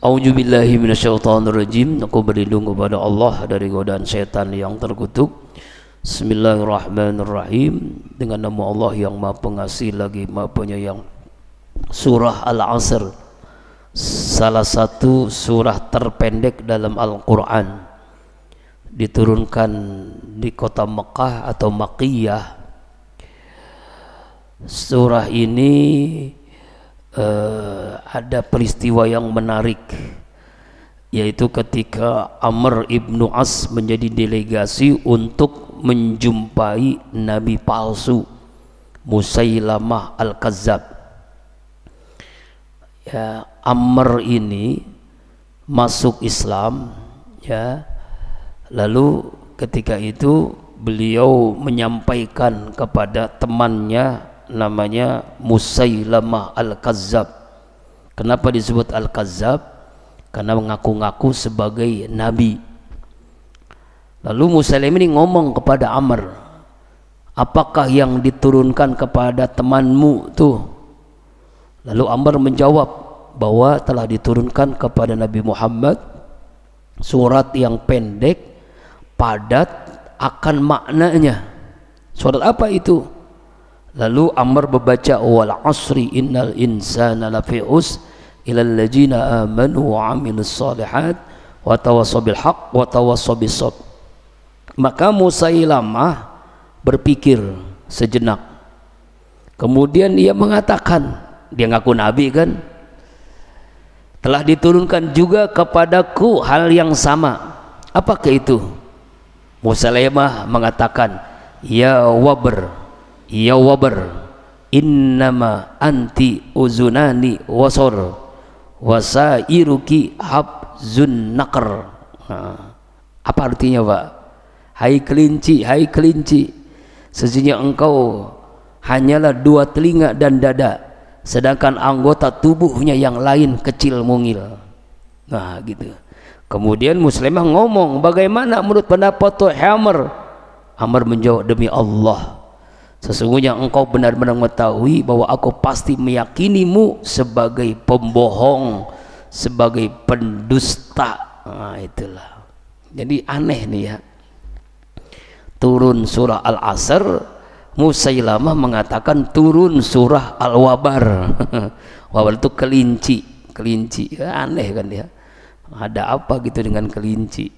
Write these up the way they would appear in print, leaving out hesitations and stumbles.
A'udzubillahi minasyaitonirrajim. Aku berlindung kepada Allah dari godaan setan yang terkutuk. Bismillahirrahmanirrahim. Dengan nama Allah yang Maha Pengasih lagi Maha Penyayang. Surah Al-Asr, salah satu surah terpendek dalam Al-Quran, diturunkan di kota Mekah atau Makkiyah. Surah ini ada peristiwa yang menarik, yaitu ketika Amr ibnu As menjadi delegasi untuk menjumpai nabi palsu Musailamah al-Kazzab. Ya, Amr ini masuk Islam, ya. Lalu ketika itu beliau menyampaikan kepada temannya namanya Musailamah al-Kazzab. Kenapa disebut al-Kazzab? Karena mengaku-ngaku sebagai nabi. Lalu Musailamah ini ngomong kepada Amr, apakah yang diturunkan kepada temanmu tuh? Lalu Amr menjawab bahwa telah diturunkan kepada Nabi Muhammad surat yang pendek, padat akan maknanya. Surat apa itu? Lalu Amr membaca wal asri innal insana lafi us ilal ladzina amanu wa amilus solihat wa tawassaw bil haqq wa tawassaw bis sabr. Maka Musailamah berpikir sejenak. Kemudian dia mengatakan, dia ngaku nabi kan, telah diturunkan juga kepadaku hal yang sama. Apakah itu? Musailamah mengatakan, ya wabr, ya wabr, innama anti uzunani wasor wasairuki habzun naqr. Apa artinya, Pak? Hai kelinci, sesungguhnya engkau hanyalah dua telinga dan dada, sedangkan anggota tubuhnya yang lain kecil mungil. Nah gitu. Kemudian Muslimah ngomong, bagaimana menurut pendapat Amr? Amr menjawab, demi Allah, sesungguhnya engkau benar-benar mengetahui bahwa aku pasti meyakinimu sebagai pembohong, sebagai pendusta. Nah itulah. Jadi aneh nih ya. Turun surah Al-Asr, Musailamah mengatakan turun surah Al-Wabar. Wabar itu kelinci. Aneh kan ya. Ada apa gitu dengan kelinci?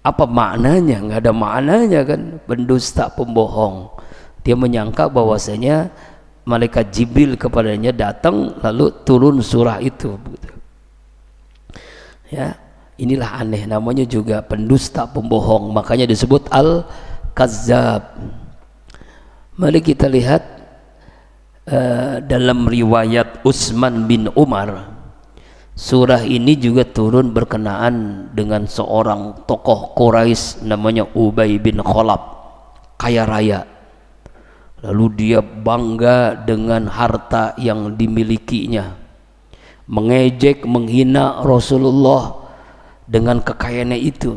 Apa maknanya? Nggak ada maknanya kan. Pendusta, pembohong. Dia menyangka bahwasanya malaikat Jibril kepadanya datang lalu turun surah itu. Ya, inilah aneh, namanya juga pendusta, pembohong. Makanya disebut Al-Kazzab. Mari kita lihat dalam riwayat Utsman bin Umar, surah ini juga turun berkenaan dengan seorang tokoh Quraisy namanya Ubay bin Khalaf, kaya raya. Lalu dia bangga dengan harta yang dimilikinya, mengejek, menghina Rasulullah dengan kekayaannya itu.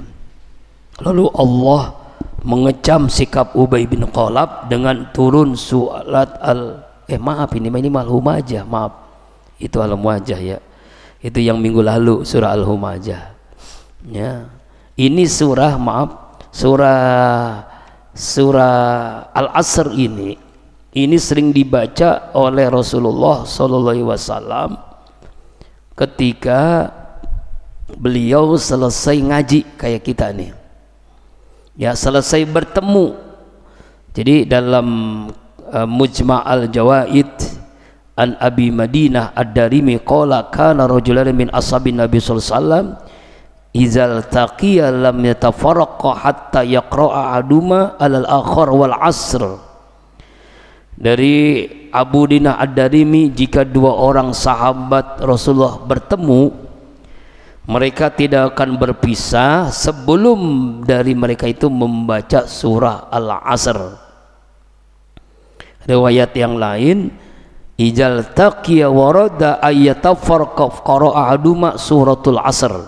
Lalu Allah mengecam sikap Ubay bin Khalaf dengan turun surat Al-Humajah. Maaf, itu Al-Humajah ya. Itu yang minggu lalu, surah Al-Humajah. Ya. Ini surah Al-Asr ini sering dibaca oleh Rasulullah SAW ketika beliau selesai ngaji kayak kita nih. Ya, selesai bertemu. Jadi dalam Mujma' al-Jawaid an Abi Madinah ad-Darimi qala kana rajulan min ashabin Nabi sallallahu alaihi wasallam izal taqiya lam yatafarraqa hatta yaqra'a aduma alal akhar wal asr. Dari Abu Dinah ad-Darimi, jika dua orang sahabat Rasulullah bertemu, mereka tidak akan berpisah sebelum dari mereka itu membaca surah Al-Asr. Riwayat yang lain, ijal taqiya warada ayyatafarqa qara'a aduma suratul Asr.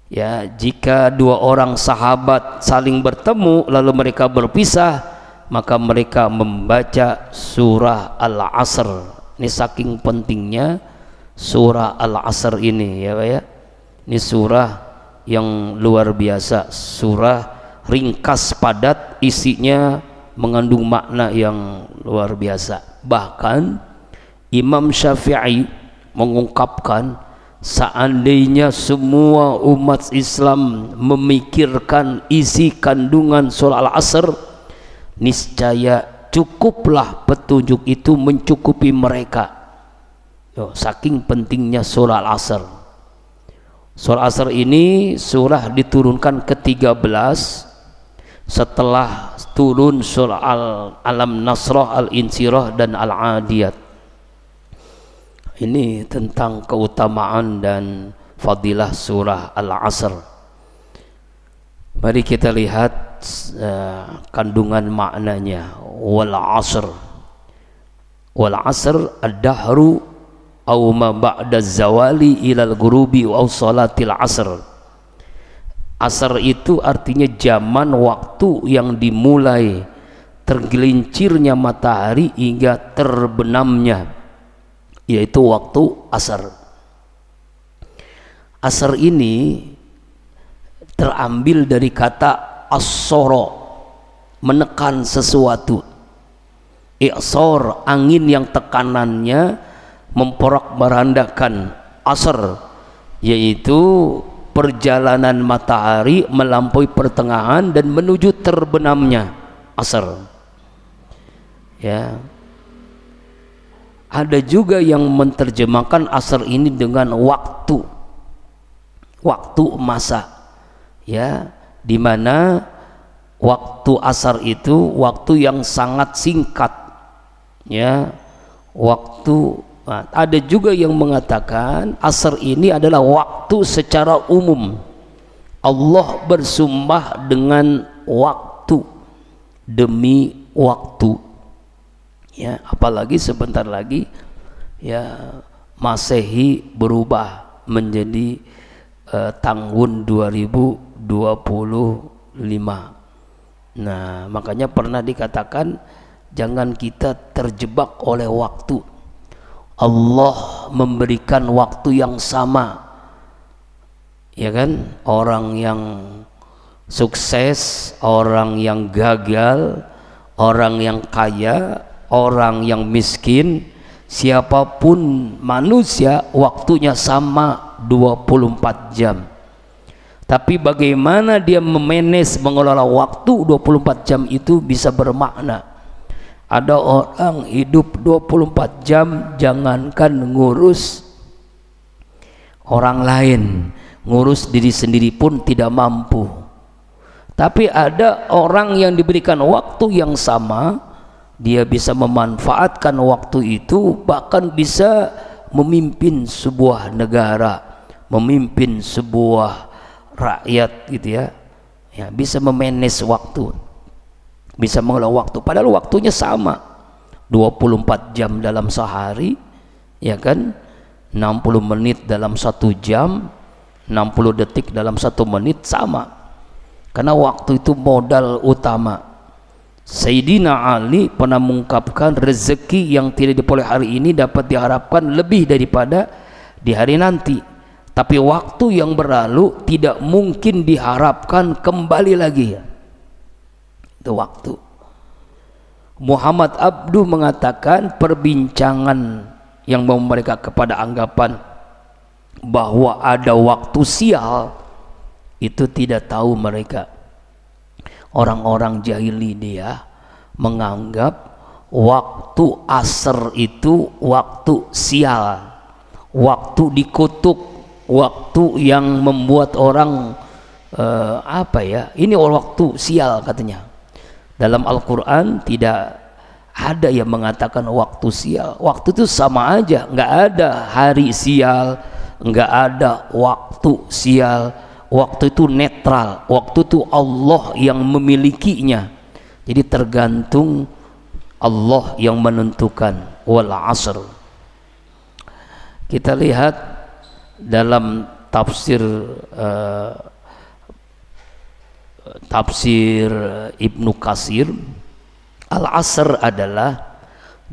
Ya, jika dua orang sahabat saling bertemu lalu mereka berpisah, maka mereka membaca surah Al-Asr. Ini saking pentingnya surah Al-Asr ini ya Pak ya. Ini surah yang luar biasa, surah ringkas padat, isinya mengandung makna yang luar biasa. Bahkan Imam Syafi'i mengungkapkan, seandainya semua umat Islam memikirkan isi kandungan surah Al-Asr, niscaya cukuplah petunjuk itu mencukupi mereka. Saking pentingnya surah Al-Asr. Surah Asr ini surah diturunkan ke-13 setelah turun surah Alam Nasrah, Al-Insyirah dan Al-Adiyat. Ini tentang keutamaan dan fadilah surah Al-Asr. Mari kita lihat kandungan maknanya. Wal asr, wal asr ad-dahru aw ma ba'da zawali ilal ghurubi aw salatil asr. Asr itu artinya zaman waktu yang dimulai tergelincirnya matahari hingga terbenamnya, yaitu waktu asar. Asar ini terambil dari kata as-soro, menekan sesuatu. I'sor, angin yang tekanannya memporak-porandakan. Asar, yaitu perjalanan matahari melampaui pertengahan dan menuju terbenamnya. Asar. Ya. Ada juga yang menerjemahkan asar ini dengan waktu, waktu masa, ya, dimana waktu asar itu waktu yang sangat singkat, ya, waktu. Nah, ada juga yang mengatakan asar ini adalah waktu secara umum. Allah bersumpah dengan waktu demi waktu. Ya, apalagi sebentar lagi ya Masehi berubah menjadi tahun 2025. Nah, makanya pernah dikatakan jangan kita terjebak oleh waktu. Allah memberikan waktu yang sama, ya kan? Orang yang sukses, orang yang gagal, orang yang kaya, orang yang miskin, siapapun manusia waktunya sama 24 jam. Tapi bagaimana dia memanage, mengelola waktu 24 jam itu bisa bermakna. Ada orang hidup 24 jam jangankan ngurus orang lain, ngurus diri sendiri pun tidak mampu. Tapi ada orang yang diberikan waktu yang sama, dia bisa memanfaatkan waktu itu, bahkan bisa memimpin sebuah negara, memimpin sebuah rakyat gitu ya. Ya, bisa memanage waktu, bisa mengelola waktu, padahal waktunya sama 24 jam dalam sehari, ya kan, 60 menit dalam 1 jam, 60 detik dalam 1 menit, sama, karena waktu itu modal utama. Sayyidina Ali pernah mengungkapkan, rezeki yang tidak diperoleh hari ini dapat diharapkan lebih daripada di hari nanti, tapi waktu yang berlalu tidak mungkin diharapkan kembali lagi. Itu waktu. Muhammad Abduh mengatakan, perbincangan yang membawa mereka kepada anggapan bahwa ada waktu sial itu tidak tahu mereka. Orang-orang jahiliyah menganggap waktu asar itu waktu sial, waktu dikutuk, waktu yang membuat orang ini waktu sial katanya. Dalam Al-Quran tidak ada yang mengatakan waktu sial. Waktu itu sama aja, nggak ada hari sial, nggak ada waktu sial. Waktu itu netral, waktu itu Allah yang memilikinya. Jadi tergantung Allah yang menentukan. Wal asr. Kita lihat dalam tafsir Ibnu Katsir, al-asr adalah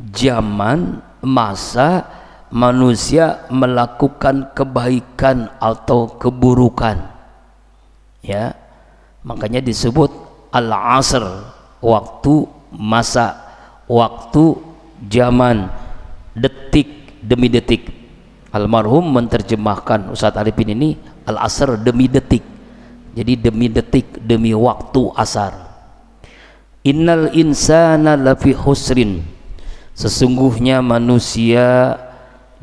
zaman, masa manusia melakukan kebaikan atau keburukan, ya, makanya disebut al-asr, waktu, masa, waktu, zaman, detik demi detik. Almarhum menerjemahkan Ustadz Arifin ini al-asr demi detik, jadi demi detik, demi waktu asar. Innal insana lafi husrin, sesungguhnya manusia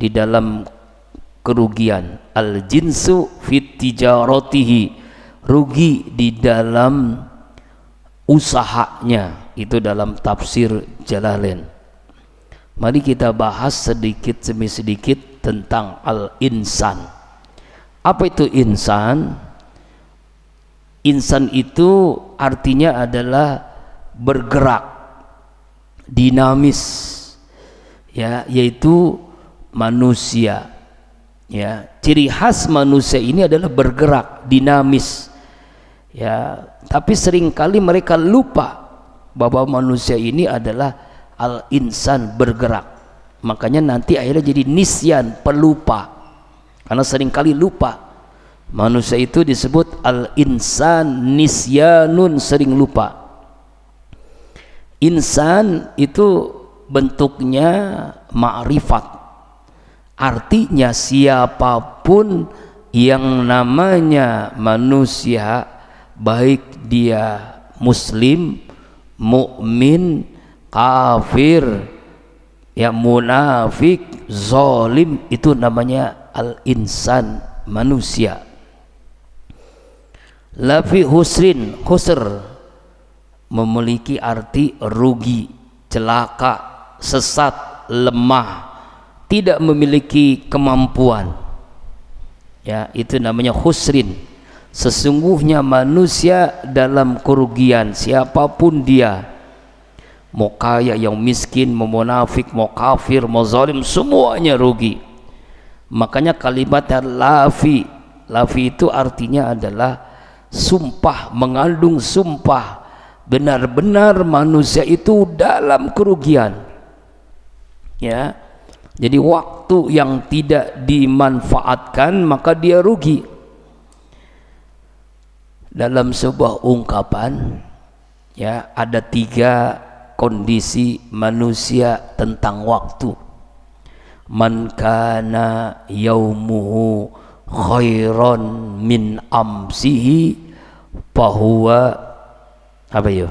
di dalam kerugian. Al jinsu fit tijaratihi, rugi di dalam usahanya, itu dalam tafsir Jalalain. Mari kita bahas sedikit demi sedikit tentang al-insan. Apa itu insan? Insan itu artinya adalah bergerak, dinamis, ya, yaitu manusia, ya. Ciri khas manusia ini adalah bergerak, dinamis, ya. Tapi seringkali mereka lupa bahwa manusia ini adalah al-insan, bergerak. Makanya nanti akhirnya jadi nisyan, pelupa, karena seringkali lupa. Manusia itu disebut al-insan, nisyanun, sering lupa. Insan itu bentuknya ma'rifat, artinya siapapun yang namanya manusia, baik dia muslim, mukmin, kafir, ya, munafik, zalim, itu namanya al-insan, manusia. Lafi husrin, husr memiliki arti rugi, celaka, sesat, lemah, tidak memiliki kemampuan, ya, itu namanya husrin. Sesungguhnya manusia dalam kerugian, siapapun dia, mau kaya, yang miskin, mau munafik, mau kafir, mau zalim, semuanya rugi. Makanya kalimatnya lafi, lafi itu artinya adalah sumpah, mengandung sumpah. Benar-benar manusia itu dalam kerugian, ya. Jadi waktu yang tidak dimanfaatkan maka dia rugi. Dalam sebuah ungkapan, ya, ada 3 kondisi manusia tentang waktu. Man kana yaumuhu khairan min amsihi fahuwa, apa ya?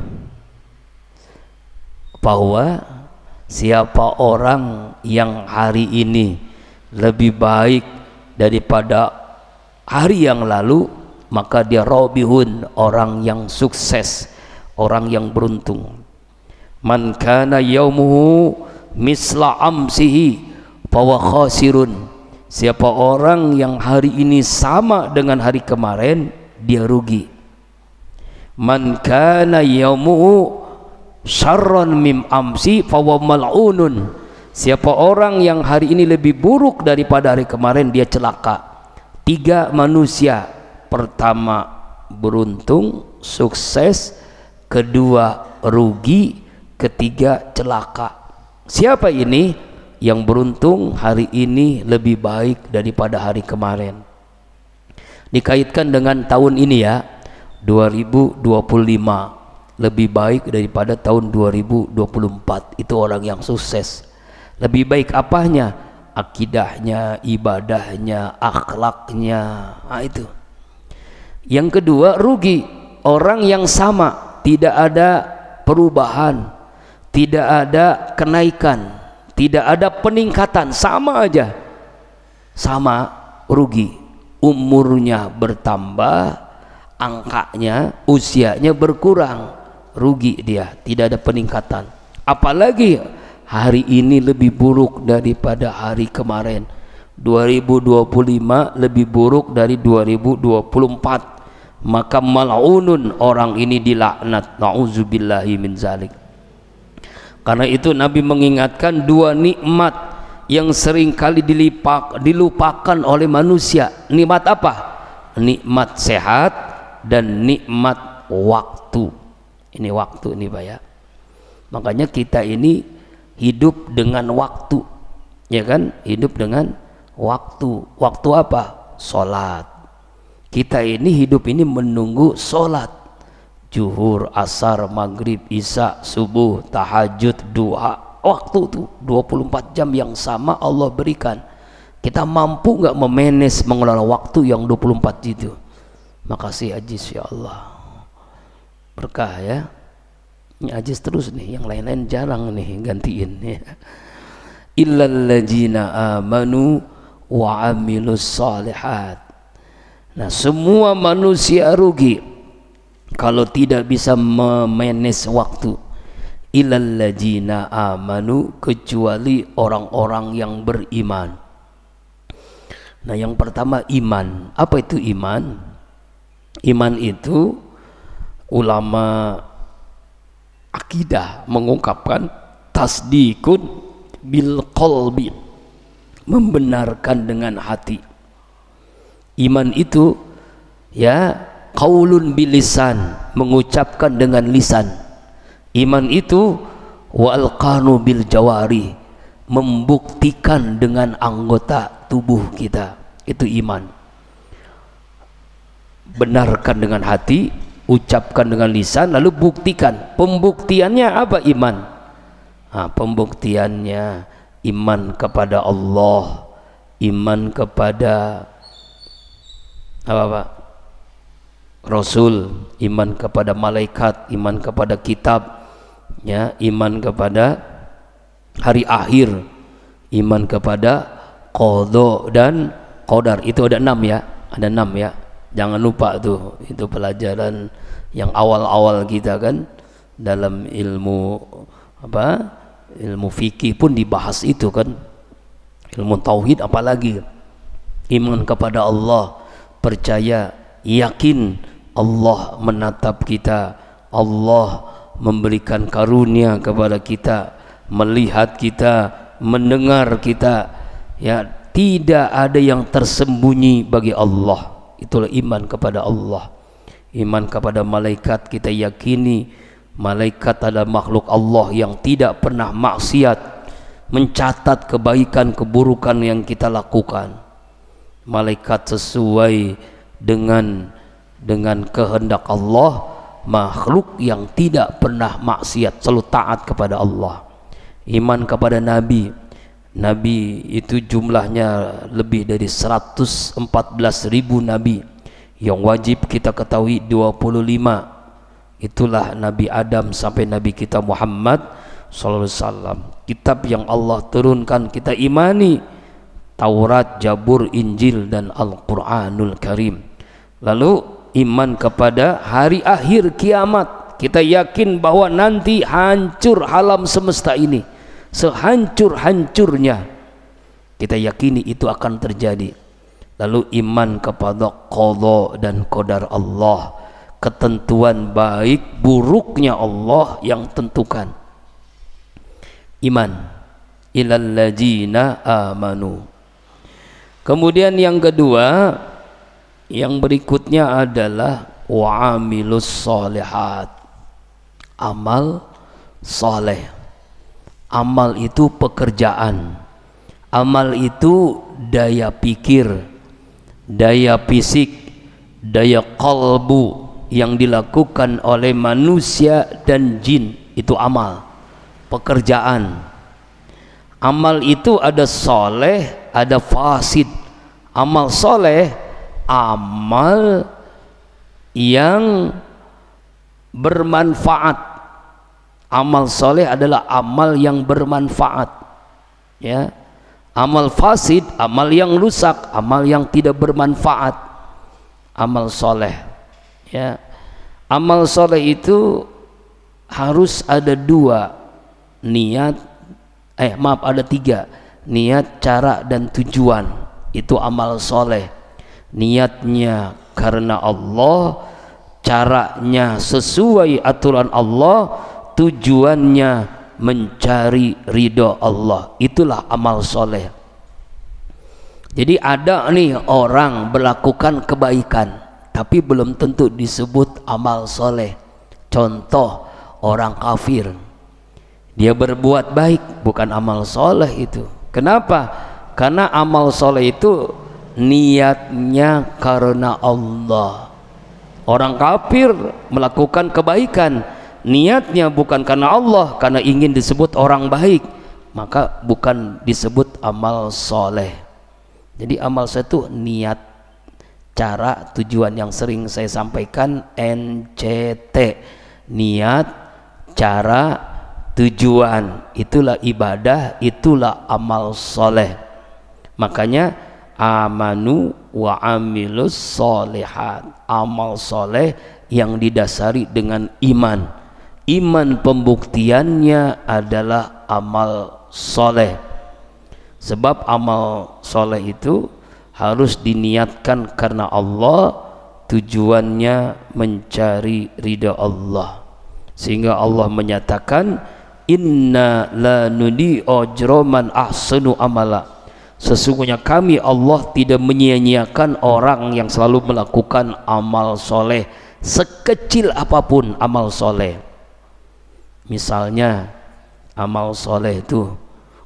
Bahwa siapa orang yang hari ini lebih baik daripada hari yang lalu, maka dia robihun, orang yang sukses, orang yang beruntung. Man kana yaumuhu misla amsihi fahuwa khasirun, siapa orang yang hari ini sama dengan hari kemarin, dia rugi. Man kana yaumuhu syarran mim amsi fahuwa mal'unun, siapa orang yang hari ini lebih buruk daripada hari kemarin, dia celaka. 3 manusia, pertama beruntung, sukses, kedua rugi, ketiga celaka. Siapa ini? Yang beruntung hari ini lebih baik daripada hari kemarin. Dikaitkan dengan tahun ini, ya, 2025 lebih baik daripada tahun 2024. Itu orang yang sukses. Lebih baik apanya? Akidahnya, ibadahnya, akhlaknya. Nah, itu. Yang kedua rugi, orang yang sama, tidak ada perubahan, tidak ada kenaikan, tidak ada peningkatan, sama aja, sama, rugi. Umurnya bertambah, angkanya, usianya berkurang, rugi dia, tidak ada peningkatan. Apalagi hari ini lebih buruk daripada hari kemarin, 2025 lebih buruk dari 2024, maka mal'unun, orang ini dilaknat, na'udzubillahi min zalik. Karena itu Nabi mengingatkan 2 nikmat yang seringkali dilupakan oleh manusia. Nikmat apa? Nikmat sehat dan nikmat waktu. Ini waktu ini, Pak, ya. Makanya kita ini hidup dengan waktu, ya kan? Hidup dengan waktu. Waktu apa? Sholat. Kita ini hidup ini menunggu sholat, zuhur, asar, maghrib, isya, subuh, tahajud, duha. Waktu tuh 24 jam yang sama Allah berikan. Kita mampu nggak memanage, mengelola waktu yang 24 itu? Makasih Aziz ya Allah, berkah ya. Ini Aziz terus nih, yang lain-lain jarang nih gantiin ya. Illal ladzina amanu wa amilus shalihat. Nah, semua manusia rugi kalau tidak bisa memanage waktu. Illal ladzina amanu, kecuali orang-orang yang beriman. Nah, yang pertama iman. Apa itu iman? Iman itu ulama akidah mengungkapkan tasdikun bil qalbi, membenarkan dengan hati. Iman itu ya qaulun bil lisan, mengucapkan dengan lisan. Iman itu wa alqanu bil jawari, membuktikan dengan anggota tubuh kita. Itu iman. Benarkan dengan hati, ucapkan dengan lisan, lalu buktikan. Pembuktiannya apa iman? Nah, pembuktiannya iman kepada Allah, iman kepada apa Pak? Rasul, iman kepada malaikat, iman kepada kitab, ya, iman kepada hari akhir, iman kepada qada dan qadar. Itu ada 6 ya, ada 6 ya. Jangan lupa tuh, itu pelajaran yang awal-awal kita kan dalam ilmu apa? Ilmu fikih pun dibahas itu kan. Ilmu tauhid apalagi. Iman kepada Allah, percaya, yakin Allah menatap kita, Allah memberikan karunia kepada kita, melihat kita, mendengar kita, ya, tidak ada yang tersembunyi bagi Allah. Itulah iman kepada Allah. Iman kepada malaikat, kita yakini malaikat adalah makhluk Allah yang tidak pernah maksiat, mencatat kebaikan keburukan yang kita lakukan. Malaikat sesuai dengan kehendak Allah, makhluk yang tidak pernah maksiat, selalu taat kepada Allah. Iman kepada Nabi. Nabi itu jumlahnya lebih dari 114.000 Nabi. Yang wajib kita ketahui 25. Itulah Nabi Adam sampai Nabi kita Muhammad SAW. Kitab yang Allah turunkan kita imani, Taurat, Zabur, Injil, dan Al-Quranul Karim. Lalu iman kepada hari akhir kiamat. Kita yakin bahwa nanti hancur alam semesta ini, sehancur-hancurnya. Kita yakini itu akan terjadi. Lalu iman kepada qada dan qadar Allah, ketentuan baik buruknya Allah yang tentukan. Iman ilal ladzina amanu. Kemudian yang kedua, yang berikutnya adalah wa'amilus sholihat, amal soleh. Amal itu pekerjaan, amal itu daya pikir, daya fisik, daya qalbu yang dilakukan oleh manusia dan jin. Itu amal, pekerjaan. Amal itu ada soleh, ada fasid. Amal soleh, amal yang bermanfaat. Amal soleh adalah amal yang bermanfaat, ya. Amal fasid, amal yang rusak, amal yang tidak bermanfaat. Amal soleh, ya. Amal soleh itu harus ada 2 niat. Ada 3 niat, cara, dan tujuan. Itu amal soleh. Niatnya karena Allah, caranya sesuai aturan Allah, tujuannya mencari ridho Allah. Itulah amal soleh. Jadi ada nih orang melakukan kebaikan tapi belum tentu disebut amal soleh. Contoh, orang kafir, dia berbuat baik, bukan amal soleh itu. Kenapa? Karena amal soleh itu niatnya karena Allah. Orang kafir melakukan kebaikan, niatnya bukan karena Allah, karena ingin disebut orang baik, maka bukan disebut amal soleh. Jadi amal soleh itu niat, cara, tujuan yang sering saya sampaikan NCT, niat, cara, tujuan, itulah ibadah, itulah amal soleh. Makanya amanu wa amilus solihat, amal soleh yang didasari dengan iman. Iman pembuktiannya adalah amal soleh. Sebab amal soleh itu harus diniatkan karena Allah, tujuannya mencari ridha Allah. Sehingga Allah menyatakan inna la nudi ajra man ahsanu amala, sesungguhnya kami Allah tidak menyia-nyiakan orang yang selalu melakukan amal soleh, sekecil apapun amal soleh. Misalnya amal soleh itu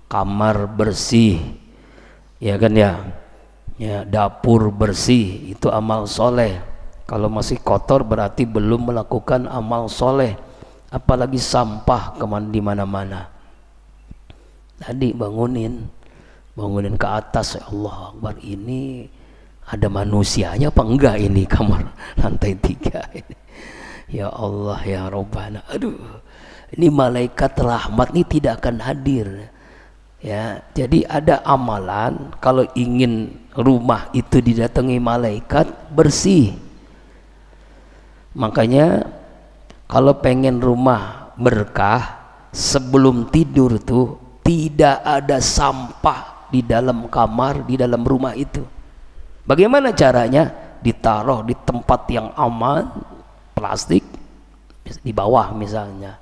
kamar bersih, ya kan ya, ya dapur bersih, itu amal soleh. Kalau masih kotor berarti belum melakukan amal soleh. Apalagi sampah di mana-mana. Tadi bangunin ke atas, ya Allah Akbar, ini ada manusianya apa enggak ini kamar lantai 3 ini. Ya Allah ya Rabbana, aduh, ini malaikat rahmat ini tidak akan hadir. Ya, jadi ada amalan kalau ingin rumah itu didatangi malaikat bersih. Makanya kalau pengen rumah berkah, sebelum tidur tuh tidak ada sampah di dalam kamar, di dalam rumah itu. Bagaimana caranya? Ditaruh di tempat yang aman, plastik di bawah misalnya.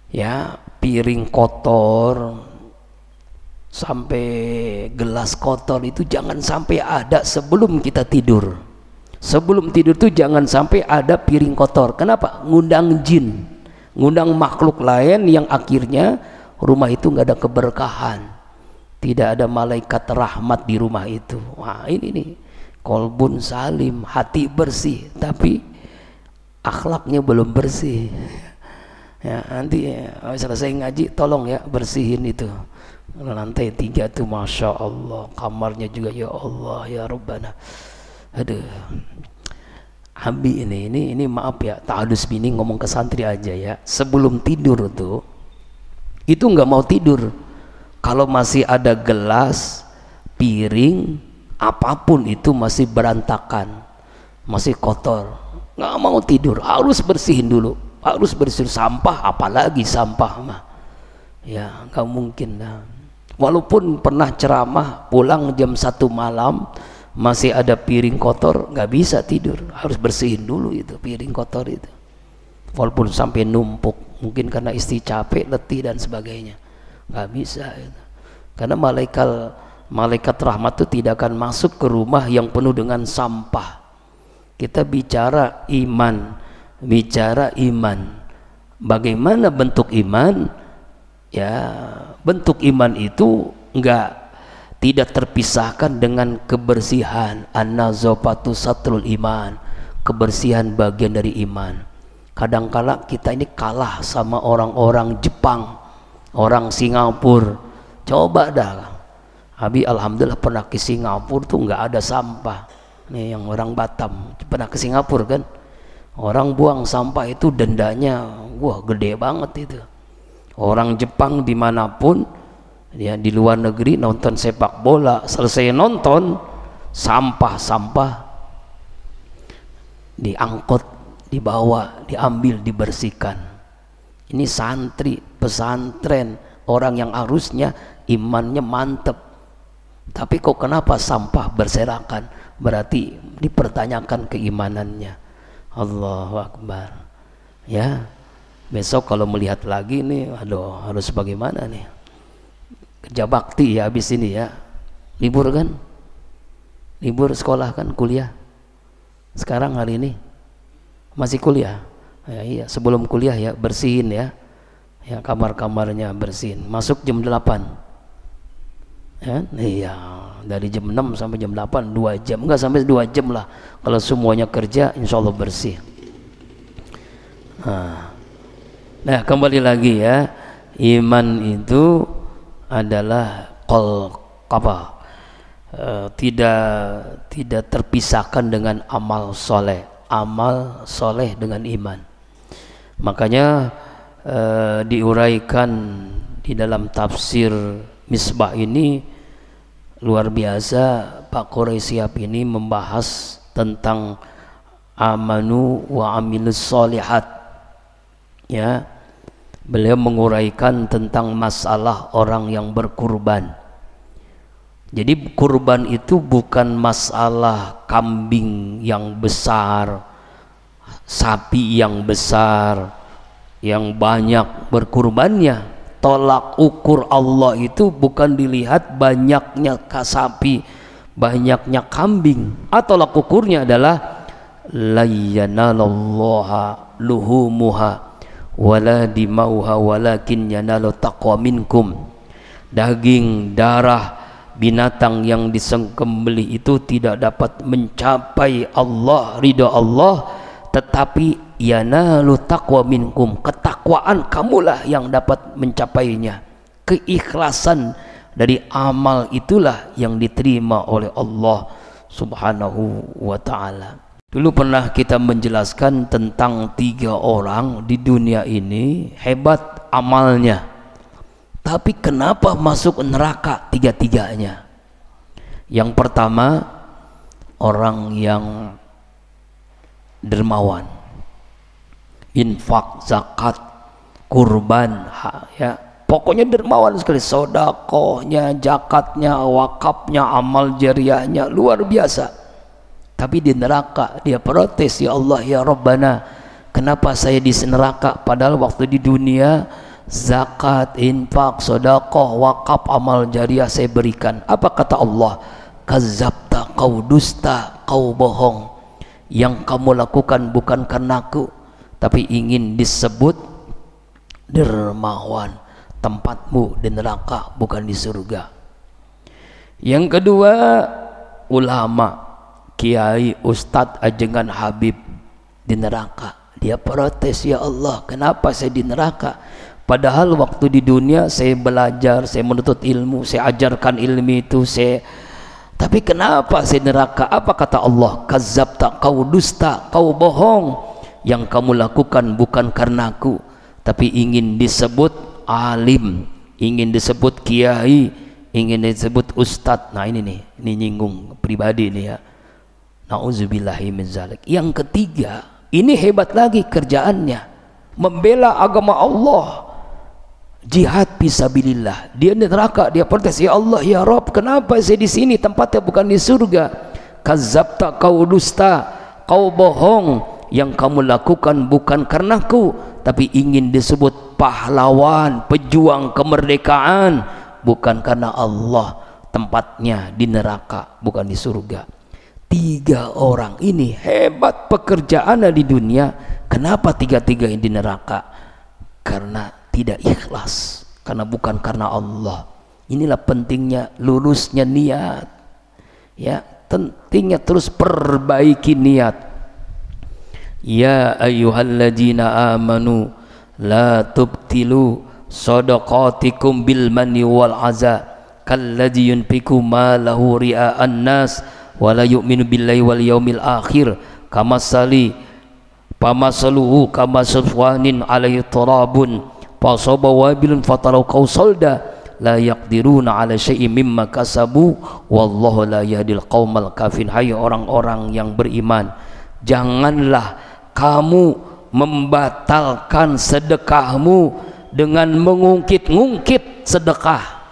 Ya, piring kotor sampai gelas kotor itu jangan sampai ada sebelum kita tidur. Sebelum tidur tuh jangan sampai ada piring kotor. Kenapa? Ngundang jin, ngundang makhluk lain yang akhirnya rumah itu nggak ada keberkahan, tidak ada malaikat rahmat di rumah itu. Wah, ini nih kolbun salim, hati bersih tapi akhlaknya belum bersih. Ya, nanti selesai ngaji tolong ya bersihin itu lantai 3 tuh, masya Allah, kamarnya juga, ya Allah ya Rabbana. Aduh, Abi ini maaf ya, ta'adus bini ngomong ke santri aja ya, sebelum tidur tuh itu nggak mau tidur kalau masih ada gelas, piring, apapun itu masih berantakan, masih kotor, nggak mau tidur, harus bersihin dulu, harus bersihin. Sampah, apalagi sampah mah ya nggak mungkin lah. Walaupun pernah ceramah pulang jam 1 malam masih ada piring kotor, nggak bisa tidur, harus bersihin dulu itu piring kotor itu, walaupun sampai numpuk, mungkin karena istri capek, letih dan sebagainya, nggak bisa itu. Karena malaikat rahmat itu tidak akan masuk ke rumah yang penuh dengan sampah. Kita bicara iman, bagaimana bentuk iman? Ya, bentuk iman itu tidak terpisahkan dengan kebersihan. An-nazafatu satrul iman, kebersihan bagian dari iman. Kadangkala kita ini kalah sama orang-orang Jepang, orang Singapura. Coba dah, Abi alhamdulillah pernah ke Singapura tuh nggak ada sampah. Nih yang orang Batam pernah ke Singapura kan, orang buang sampah itu dendanya wah gede banget itu. Orang Jepang dimanapun ya, di luar negeri nonton sepak bola, selesai nonton sampah diangkut, dibawa, diambil, dibersihkan. Ini santri pesantren, orang yang harusnya imannya mantep, tapi kok kenapa sampah berserakan? Berarti dipertanyakan keimanannya. Allahu Akbar. Ya, besok kalau melihat lagi nih, aduh harus bagaimana nih, kerja bakti ya habis ini ya, libur kan, libur sekolah kan, kuliah sekarang hari ini masih kuliah ya, iya sebelum kuliah ya bersihin ya, ya kamar-kamarnya bersihin, masuk jam 8 ya, iya, dari jam 6 sampai jam 8 2 jam, enggak sampai 2 jam lah kalau semuanya kerja, insya Allah bersih. Nah, kembali lagi ya, iman itu adalah tidak terpisahkan dengan amal soleh dengan iman. Makanya diuraikan di dalam tafsir Misbah ini luar biasa. Pak Quraisyab ini membahas tentang amanu wa amilus solihat, ya. Beliau menguraikan tentang masalah orang yang berkurban. Jadi kurban itu bukan masalah kambing yang besar, sapi yang besar, yang banyak berkurbannya. Tolak ukur Allah itu bukan dilihat banyaknya sapi, banyaknya kambing. Tolak ukurnya adalah la yanalallaha luhumuha wala dimauha walakin yanalu taqwa minkum. Daging, darah binatang yang disembelih itu tidak dapat mencapai Allah, ridha Allah, tetapi yanalu taqwa minkum, ketakwaan kamulah yang dapat mencapainya. Keikhlasan dari amal itulah yang diterima oleh Allah Subhanahu wa ta'ala. Dulu pernah kita menjelaskan tentang 3 orang di dunia ini hebat amalnya, tapi kenapa masuk neraka 3-3-nya? Yang pertama, orang yang dermawan, infak, zakat, kurban, ya, pokoknya dermawan sekali. Sodakohnya, zakatnya, wakafnya, amal jariahnya luar biasa. Tapi di neraka dia protes, ya Allah ya Rabbana, kenapa saya di neraka padahal waktu di dunia zakat, infak, sedekah, wakaf, amal jariah saya berikan. Apa kata Allah? Kadzabta, kau dusta, kau bohong. Yang kamu lakukan bukan karena aku, tapi ingin disebut dermawan. Tempatmu di neraka bukan di surga. Yang kedua, ulama, kiai, ustadz, ajengan, habib di neraka. Dia protes, ya Allah kenapa saya di neraka padahal waktu di dunia saya belajar, saya menuntut ilmu, saya ajarkan ilmu itu, tapi kenapa saya neraka? Apa kata Allah? Kadzabta, kau dusta, kau bohong. Yang kamu lakukan bukan karena aku, tapi ingin disebut alim, ingin disebut kiai, ingin disebut ustadz. Nah ini nih, ini nyinggung pribadi nih ya. Na'udzubillahi min zalik. Yang ketiga, ini hebat lagi kerjaannya, membela agama Allah, jihad fisabilillah. Dia di neraka, dia protes, ya Allah ya Rabb kenapa saya di sini, tempatnya bukan di surga. Kadzabta, kau dusta, kau bohong. Yang kamu lakukan bukan karenaku, tapi ingin disebut pahlawan, pejuang kemerdekaan, bukan karena Allah. Tempatnya di neraka bukan di surga. 3 orang ini hebat pekerjaannya di dunia. Kenapa 3-3 ini di neraka? Karena tidak ikhlas, karena bukan karena Allah. Inilah pentingnya lulusnya niat, ya, pentingnya terus perbaiki niat. Ya ayyuhalladzina amanu la tubtilu shadaqatikum bil manni wal aza kalladzi yunfiqu malahu ria'an nas wala yu'minu billahi wal yaumil akhir kamasali pamasaluhu kamasafwanin alaihi turabun fasaba wabilun fatalau kausalda la yaqdiruna ala syai'in mimma kasabu wallahu la yahdil qaumal kafirin. Hai orang-orang yang beriman, janganlah kamu membatalkan sedekahmu dengan mengungkit-ungkit sedekah.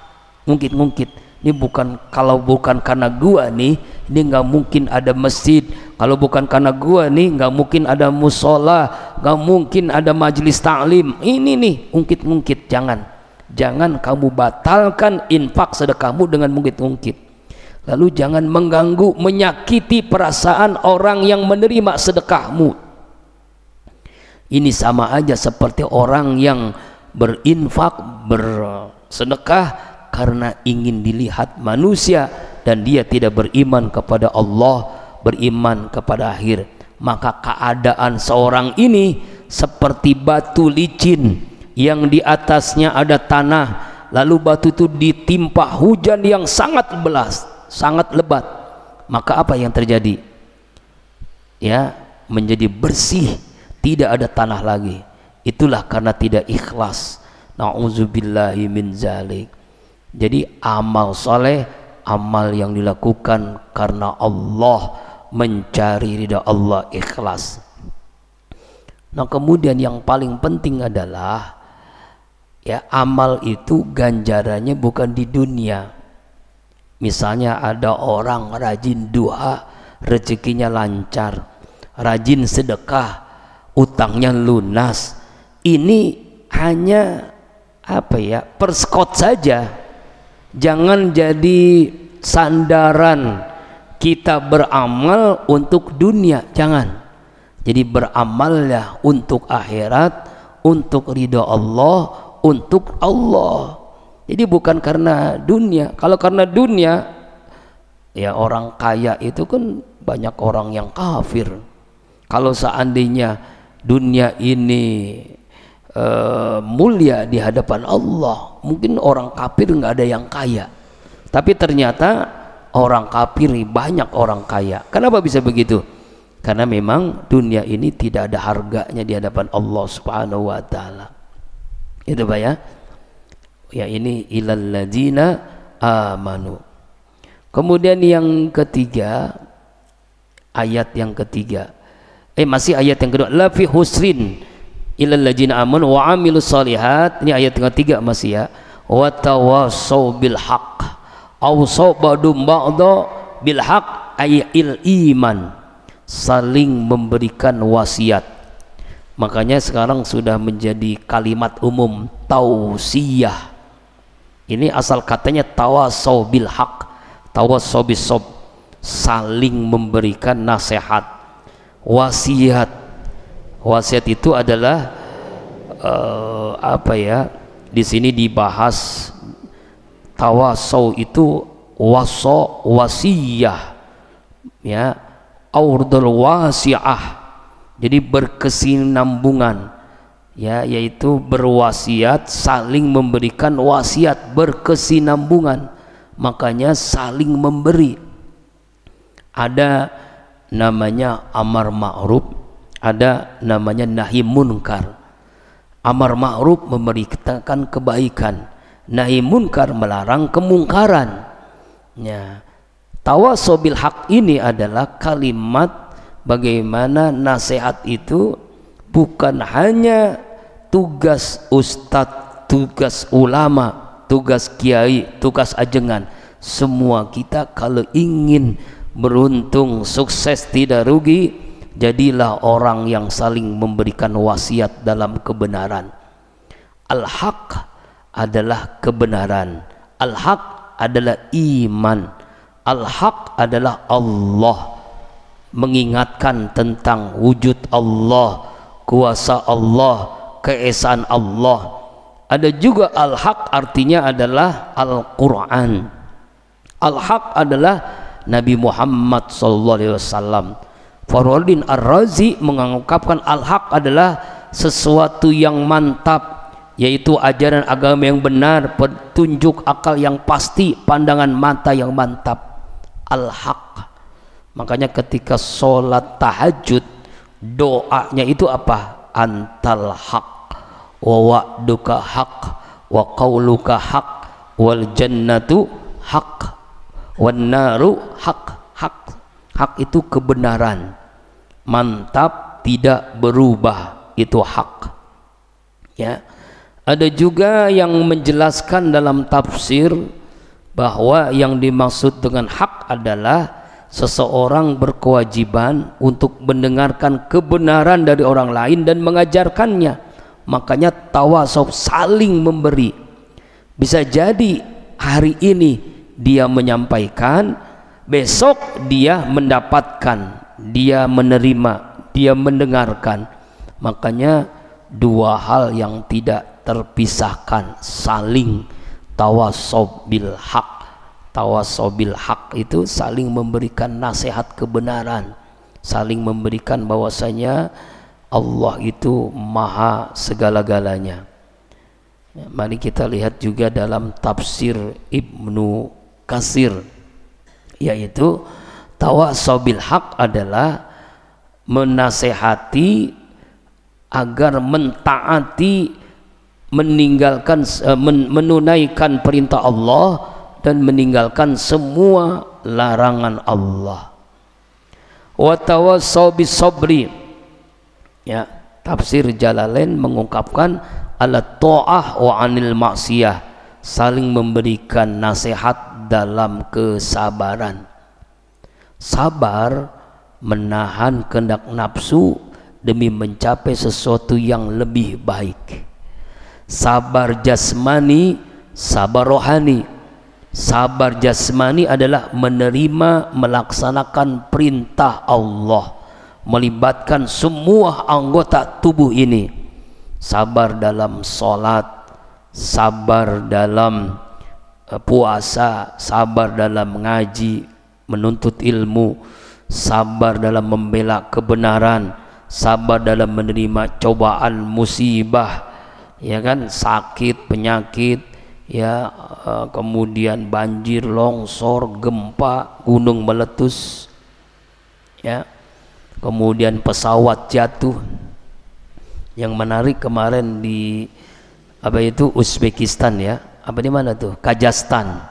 Ngungkit-ngungkit ini bukan, kalau bukan karena gua nih, ini nggak mungkin ada masjid. Kalau bukan karena gua nih, nggak mungkin ada musola, nggak mungkin ada majelis taklim. Ini nih ungkit-ungkit. Jangan kamu batalkan infak sedekahmu dengan ungkit-ungkit. Lalu jangan mengganggu, menyakiti perasaan orang yang menerima sedekahmu. Ini sama aja seperti orang yang berinfak, bersedekah, karena ingin dilihat manusia dan dia tidak beriman kepada Allah, beriman kepada akhir. Maka keadaan seorang ini seperti batu licin yang di atasnya ada tanah, lalu batu itu ditimpa hujan yang sangat sangat lebat. Maka apa yang terjadi? Ya, menjadi bersih, tidak ada tanah lagi. Itulah karena tidak ikhlas. Na'udzubillahi min zalik. Jadi amal soleh, amal yang dilakukan karena Allah, mencari ridha Allah, ikhlas. Nah kemudian yang paling penting adalah ya, amal itu ganjarannya bukan di dunia. Misalnya ada orang rajin duha, rezekinya lancar, rajin sedekah, utangnya lunas. Ini hanya apa ya, perskot saja. Jangan jadi sandaran kita beramal untuk dunia, jangan. Jadi beramallah untuk akhirat, untuk ridha Allah, untuk Allah. Jadi bukan karena dunia. Kalau karena dunia, ya orang kaya itu kan banyak orang yang kafir. Kalau seandainya dunia ini mulia di hadapan Allah, mungkin orang kafir nggak ada yang kaya. Tapi ternyata orang kafir banyak orang kaya. Kenapa bisa begitu? Karena memang dunia ini tidak ada harganya di hadapan Allah Subhanahu wa taala. Itu Pak ya. Ya ini ilal ladzina amanu. Kemudian yang ketiga, ayat yang ketiga. Masih ayat yang kedua, la fi husrin ilal ladzina amanu wa amilus solihat. Ini ayat yang ketiga masih ya. Wa tawassau bil haqq. Awsau ba'dum ba'da bil haqq ayil iman. Saling memberikan wasiat. Makanya sekarang sudah menjadi kalimat umum tausiyah. Ini asal katanya tawasau bil haq, tawasau bis sob, saling memberikan nasihat, wasiat. Wasiat itu adalah apa ya? Di sini dibahas tawasau itu wasiyah, ya, aurdul wasi'ah. Jadi berkesinambungan, ya, yaitu berwasiat, saling memberikan wasiat, berkesinambungan. Makanya saling memberi. Ada namanya amar ma'ruf, ada namanya nahi munkar. Amar ma'ruf memberitakan kebaikan, nahi munkar melarang kemungkaran. Ya, tawasau bil haq ini adalah kalimat bagaimana nasihat itu bukan hanya tugas ustadz, tugas ulama, tugas kiai, tugas ajengan. Semua kita kalau ingin beruntung, sukses, tidak rugi, jadilah orang yang saling memberikan wasiat dalam kebenaran. Al-haq adalah kebenaran, al-haq adalah iman, al-haq adalah Allah, mengingatkan tentang wujud Allah, kuasa Allah, keesaan Allah. Ada juga al-haq artinya adalah Al-Quran. Al-haq adalah Nabi Muhammad SAW. Fakhruddin Ar-Razi mengungkapkan al-haq adalah sesuatu yang mantap, yaitu ajaran agama yang benar, petunjuk akal yang pasti, pandangan mata yang mantap. Al-haq. Makanya ketika sholat tahajud, doanya itu apa? Antal haq wa wa'duka haq wa qauluka haq wal jannatu haq wan naru haq. Hak itu kebenaran, mantap, tidak berubah, itu hak. Ya, ada juga yang menjelaskan dalam tafsir bahwa yang dimaksud dengan hak adalah seseorang berkewajiban untuk mendengarkan kebenaran dari orang lain dan mengajarkannya. Makanya tawasau, saling memberi. Bisa jadi hari ini dia menyampaikan, besok dia mendapatkan, dia menerima, dia mendengarkan. Makanya dua hal yang tidak terpisahkan, saling Tawassaw bil haq. Tawassaw bil haq itu saling memberikan nasihat kebenaran, saling memberikan bahwasanya Allah itu maha segala-galanya. Mari kita lihat juga dalam tafsir Ibnu Katsir, yaitu tawassaw bil haq adalah menasehati agar mentaati, meninggalkan menunaikan perintah Allah dan meninggalkan semua larangan Allah. Wa tawassaw bis sabri. Ya, tafsir Jalalain mengungkapkan ala ta'ah wa anil maksiyah, saling memberikan nasihat dalam kesabaran. Sabar menahan kehendak nafsu demi mencapai sesuatu yang lebih baik. Sabar jasmani, sabar rohani. Sabar jasmani adalah menerima, melaksanakan perintah Allah, melibatkan semua anggota tubuh ini. Sabar dalam sholat, sabar dalam puasa, sabar dalam mengaji, menuntut ilmu, sabar dalam membela kebenaran, sabar dalam menerima cobaan musibah, ya kan, sakit, penyakit, ya, kemudian banjir, longsor, gempa, gunung meletus, ya, kemudian pesawat jatuh. Yang menarik kemarin di Uzbekistan, ya, di mana tuh, Kazakhstan,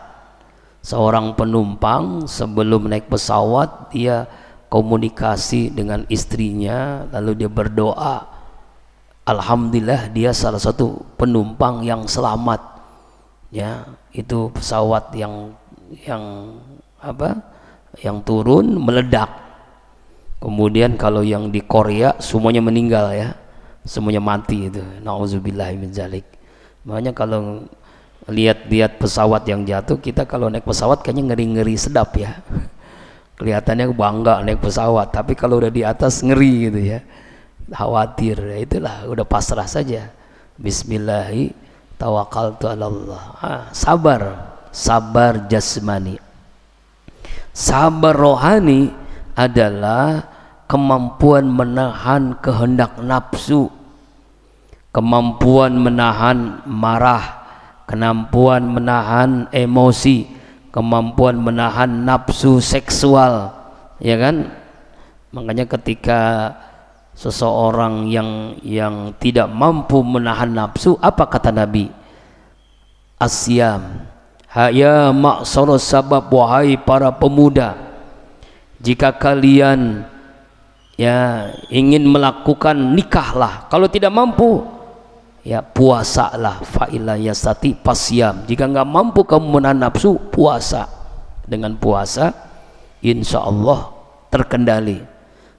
seorang penumpang sebelum naik pesawat dia komunikasi dengan istrinya, lalu dia berdoa, alhamdulillah dia salah satu penumpang yang selamat, ya. Itu pesawat yang turun meledak. Kemudian kalau yang di Korea semuanya meninggal, ya, semuanya mati itu. Nauzubillahi min dzalik. Makanya kalau lihat pesawat yang jatuh, kita kalau naik pesawat kayaknya ngeri-ngeri sedap, ya. Kelihatannya bangga naik pesawat, tapi kalau udah di atas ngeri gitu, ya, khawatir. Ya, itulah, udah pasrah saja. Bismillahi tawakkaltu ala Allah. Sabar jasmani. Sabar rohani adalah kemampuan menahan kehendak nafsu, kemampuan menahan marah, kemampuan menahan emosi, kemampuan menahan nafsu seksual, ya kan. Makanya ketika seseorang yang tidak mampu menahan nafsu, apa kata Nabi? Asyam. Ya ma'syarus sabab, wahai para pemuda, jika kalian, ya, ingin melakukan nikahlah, kalau tidak mampu, ya, puasalah. Fa'ila yastati pasyam. Jika nggak mampu kamu menahan nafsu, puasa. Dengan puasa insya Allah terkendali.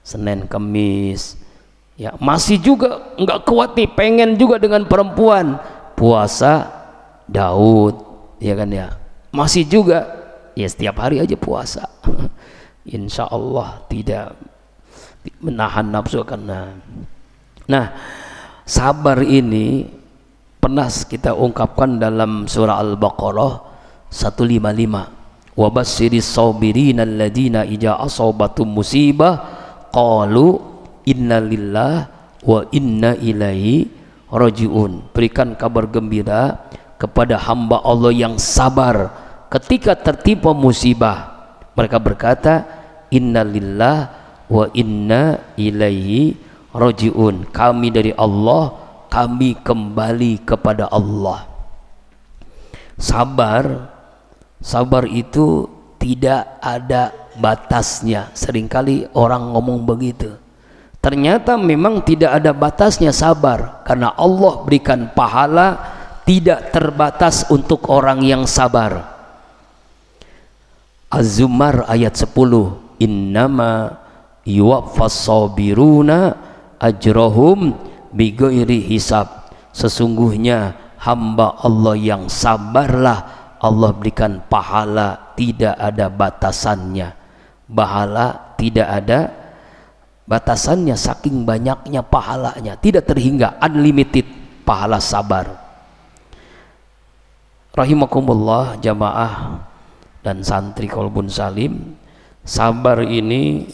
Senin Kamis, ya, masih juga nggak kuat nih, pengen juga dengan perempuan, puasa Daud, ya kan, ya, masih juga, ya, setiap hari aja puasa. Insya Allah tidak menahan nafsu karena. Nah, sabar ini pernah kita ungkapkan dalam surah Al-Baqarah 155. Wa basyiris sabirin alladziina idza asabatum musibah qalu inna lillahi wa inna ilaihi rajiun. Berikan kabar gembira kepada hamba Allah yang sabar ketika tertimpa musibah. Mereka berkata, inna lillahi wa inna ilaihi rajiun. Kami dari Allah, kami kembali kepada Allah. Sabar itu tidak ada batasnya. Seringkali orang ngomong begitu. Ternyata memang tidak ada batasnya sabar, karena Allah berikan pahala tidak terbatas untuk orang yang sabar. Az-Zumar ayat 10, innama yuwaffas sabiruna ajrahum bighairi hisab. Sesungguhnya hamba Allah yang sabarlah Allah berikan pahala tidak ada batasannya. Pahala tidak ada batasannya, saking banyaknya pahalanya, tidak terhingga, unlimited pahala sabar. Rahimakumullah jamaah dan santri Qalbun Salim, sabar ini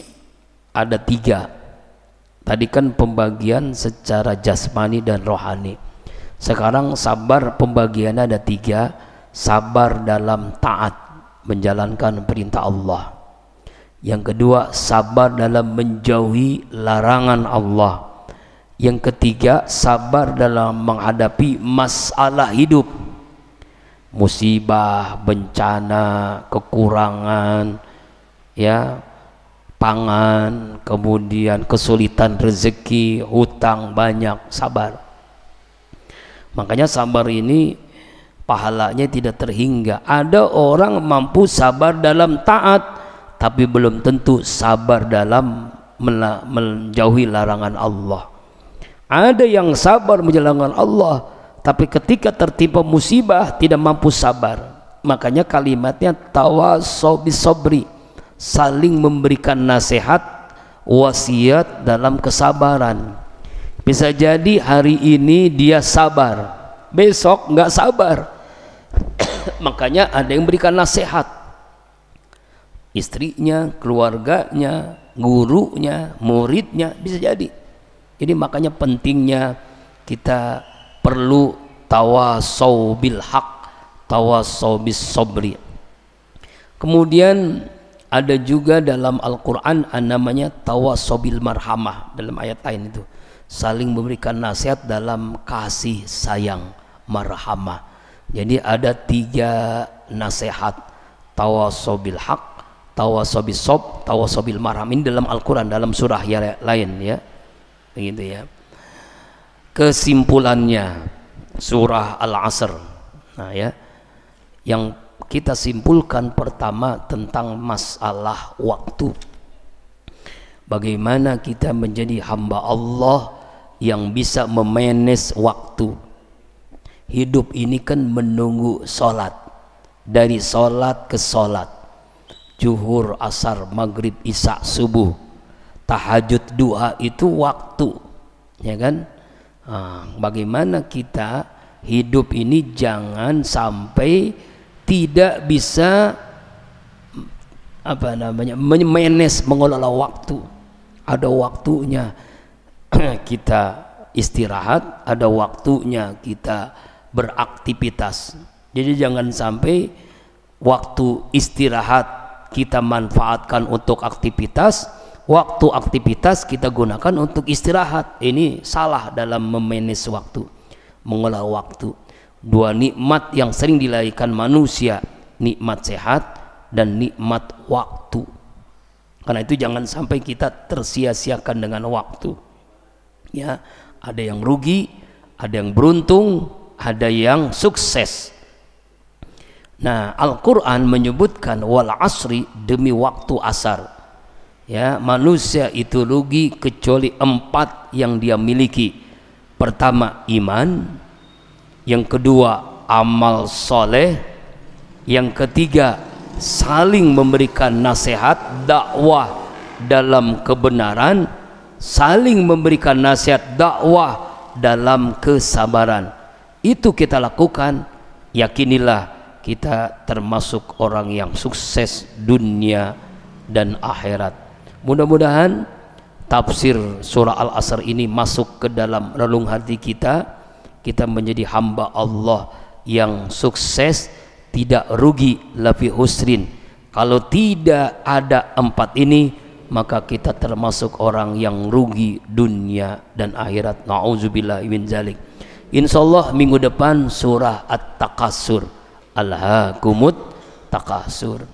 ada 3. Tadi kan pembagian secara jasmani dan rohani. Sekarang sabar pembagiannya ada 3. Sabar dalam taat menjalankan perintah Allah. Yang kedua, sabar dalam menjauhi larangan Allah. Yang ketiga, sabar dalam menghadapi masalah hidup, musibah, bencana, kekurangan, ya, pangan, kemudian kesulitan rezeki, hutang banyak, sabar. Makanya sabar ini pahalanya tidak terhingga. Ada orang mampu sabar dalam taat, tapi belum tentu sabar dalam menjauhi larangan Allah. Ada yang sabar menjalankan Allah, tapi ketika tertimpa musibah tidak mampu sabar. Makanya kalimatnya tawassaw bis sabri, saling memberikan nasihat, wasiat dalam kesabaran. Bisa jadi hari ini dia sabar, besok nggak sabar. Makanya ada yang berikan nasihat, istrinya, keluarganya, gurunya, muridnya, bisa jadi. Jadi makanya pentingnya kita perlu tawassaw bil haq, tawassaw bis sabri. Kemudian ada juga dalam Al-Quran namanya tawassaw bil marhamah. Dalam ayat lain itu saling memberikan nasihat dalam kasih sayang, marhamah. Jadi ada 3 nasihat, tawassaw bil haq, tawassaw bis sabr, tawassaw bil marhamah. Ini dalam Al-Quran, dalam surah yang lain, ya, begitu ya. Kesimpulannya surah Al-Asr, nah ya, yang kita simpulkan pertama tentang masalah waktu. Bagaimana kita menjadi hamba Allah yang bisa memanage waktu. Hidup ini kan menunggu sholat, dari sholat ke sholat, zuhur, asar, maghrib, isya, subuh, tahajud, duha, itu waktu, ya kan? Bagaimana kita hidup ini jangan sampai tidak bisa memanage, mengelola waktu. Ada waktunya kita istirahat, ada waktunya kita beraktivitas. Jadi jangan sampai waktu istirahat kita manfaatkan untuk aktivitas, waktu aktivitas kita gunakan untuk istirahat. Ini salah dalam memanage waktu, mengelola waktu. 2 nikmat yang sering dilahirkan manusia, nikmat sehat dan nikmat waktu. Karena itu jangan sampai kita tersia-siakan dengan waktu. Ya, ada yang rugi, ada yang beruntung, ada yang sukses. Nah, Al-Quran menyebutkan wal asri, demi waktu asar. Ya, manusia itu rugi kecuali 4 yang dia miliki. Pertama, iman. Yang kedua, amal soleh. Yang ketiga, saling memberikan nasihat, dakwah dalam kebenaran, saling memberikan nasihat, dakwah dalam kesabaran. Itu kita lakukan, yakinilah kita termasuk orang yang sukses dunia dan akhirat. Mudah-mudahan tafsir surah Al-Asr ini masuk ke dalam relung hati kita. Kita menjadi hamba Allah yang sukses, tidak rugi, lafi husrin. Kalau tidak ada 4 ini, maka kita termasuk orang yang rugi dunia dan akhirat. Na'udzubillah min zalik. Insyaallah minggu depan surah At-Takatsur, alhaakumut takasur.